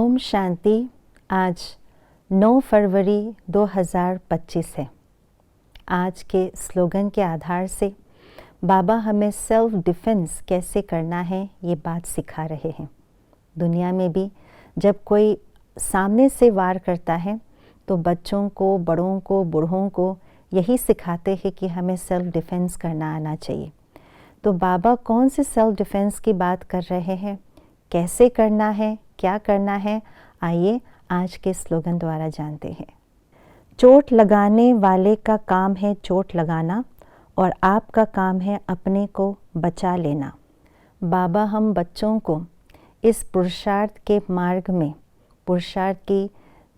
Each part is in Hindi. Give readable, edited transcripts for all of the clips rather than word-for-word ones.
ओम शांति। आज 9 फरवरी 2025 है। आज के स्लोगन के आधार से बाबा हमें सेल्फ डिफेंस कैसे करना है ये बात सिखा रहे हैं। दुनिया में भी जब कोई सामने से वार करता है तो बच्चों को, बड़ों को, बूढ़ों को यही सिखाते हैं कि हमें सेल्फ डिफेंस करना आना चाहिए। तो बाबा कौन से सेल्फ डिफेंस की बात कर रहे हैं, कैसे करना है, क्या करना है, आइए आज के स्लोगन द्वारा जानते हैं। चोट लगाने वाले का काम है चोट लगाना और आपका काम है अपने को बचा लेना। बाबा हम बच्चों को इस पुरुषार्थ के मार्ग में पुरुषार्थ की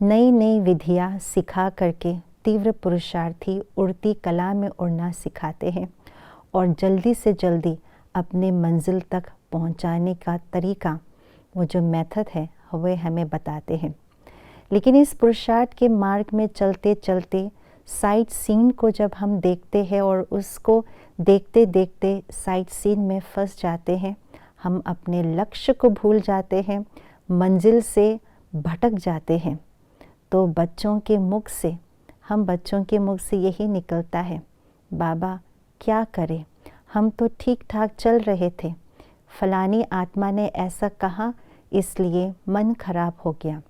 नई नई विधियाँ सिखा करके तीव्र पुरुषार्थी उड़ती कला में उड़ना सिखाते हैं और जल्दी से जल्दी अपने मंजिल तक पहुंचाने का तरीका, वो जो मेथड है वे हमें बताते हैं। लेकिन इस पुरुषार्थ के मार्ग में चलते चलते साइट सीन को जब हम देखते हैं और उसको देखते देखते साइट सीन में फंस जाते हैं, हम अपने लक्ष्य को भूल जाते हैं, मंजिल से भटक जाते हैं। तो बच्चों के मुख से यही निकलता है, बाबा क्या करें, हम तो ठीक ठाक चल रहे थे, फलानी आत्मा ने ऐसा कहा इसलिए मन खराब हो गया,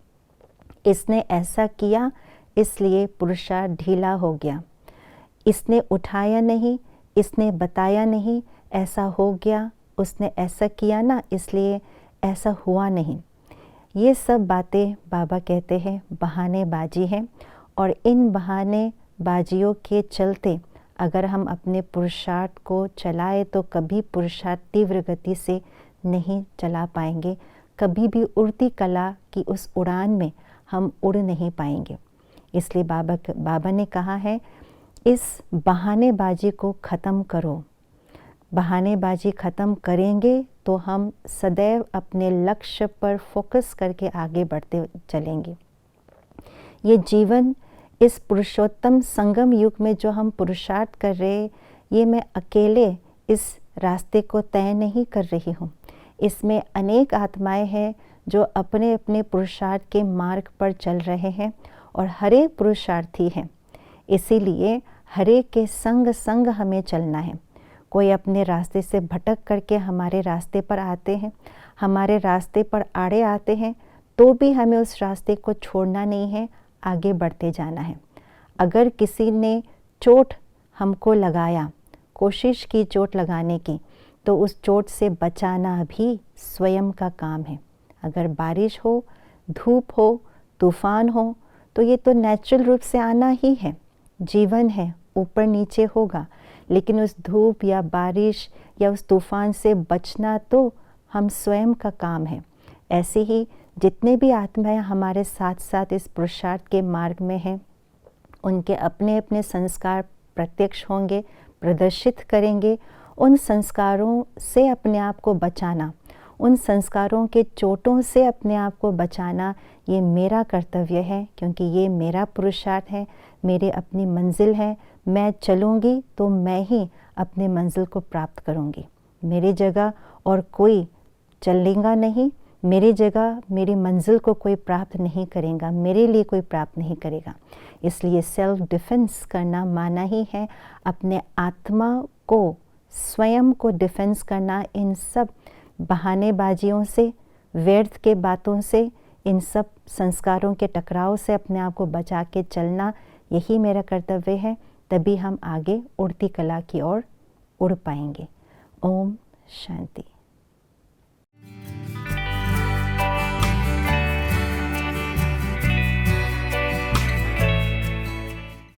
इसने ऐसा किया इसलिए पुरुषार्थ ढीला हो गया, इसने उठाया नहीं, इसने बताया नहीं, ऐसा हो गया, उसने ऐसा किया ना इसलिए ऐसा हुआ नहीं। ये सब बातें बाबा कहते हैं बहानेबाजी हैं और इन बहानेबाजियों के चलते अगर हम अपने पुरुषार्थ को चलाए तो कभी पुरुषार्थ तीव्र गति से नहीं चला पाएंगे, कभी भी उड़ती कला की उस उड़ान में हम उड़ नहीं पाएंगे। इसलिए बाबा ने कहा है इस बहानेबाजी को ख़त्म करो। बहानेबाजी ख़त्म करेंगे तो हम सदैव अपने लक्ष्य पर फोकस करके आगे बढ़ते चलेंगे। ये जीवन इस पुरुषोत्तम संगम युग में जो हम पुरुषार्थ कर रहे, ये मैं अकेले इस रास्ते को तय नहीं कर रही हूँ। इसमें अनेक आत्माएं हैं जो अपने अपने पुरुषार्थ के मार्ग पर चल रहे हैं और हर एक पुरुषार्थी हैं। इसीलिए हर एक के संग संग हमें चलना है। कोई अपने रास्ते से भटक करके हमारे रास्ते पर आते हैं, हमारे रास्ते पर आड़े आते हैं, तो भी हमें उस रास्ते को छोड़ना नहीं है, आगे बढ़ते जाना है। अगर किसी ने चोट हमको लगाया, कोशिश की चोट लगाने की, तो उस चोट से बचाना भी स्वयं का काम है। अगर बारिश हो, धूप हो, तूफान हो, तो ये तो नेचुरल रूप से आना ही है, जीवन है, ऊपर नीचे होगा। लेकिन उस धूप या बारिश या उस तूफान से बचना तो हम स्वयं का काम है। ऐसे ही जितने भी आत्माएं हमारे साथ साथ इस पुरुषार्थ के मार्ग में हैं, उनके अपने अपने संस्कार प्रत्यक्ष होंगे, प्रदर्शित करेंगे। उन संस्कारों से अपने आप को बचाना, उन संस्कारों के चोटों से अपने आप को बचाना, ये मेरा कर्तव्य है, क्योंकि ये मेरा पुरुषार्थ है, मेरे अपनी मंजिल है। मैं चलूँगी तो मैं ही अपने मंजिल को प्राप्त करूँगी। मेरी जगह और कोई चलेगा नहीं, मेरी जगह मेरी मंजिल को कोई प्राप्त नहीं करेगा, मेरे लिए कोई प्राप्त नहीं करेगा। इसलिए सेल्फ डिफेंस करना माना ही है अपने आत्मा को, स्वयं को डिफेंस करना इन सब बहानेबाजियों से, व्यर्थ के बातों से, इन सब संस्कारों के टकराव से अपने आप को बचा के चलना, यही मेरा कर्तव्य है। तभी हम आगे उड़ती कला की ओर उड़ पाएंगे। ओम शांति।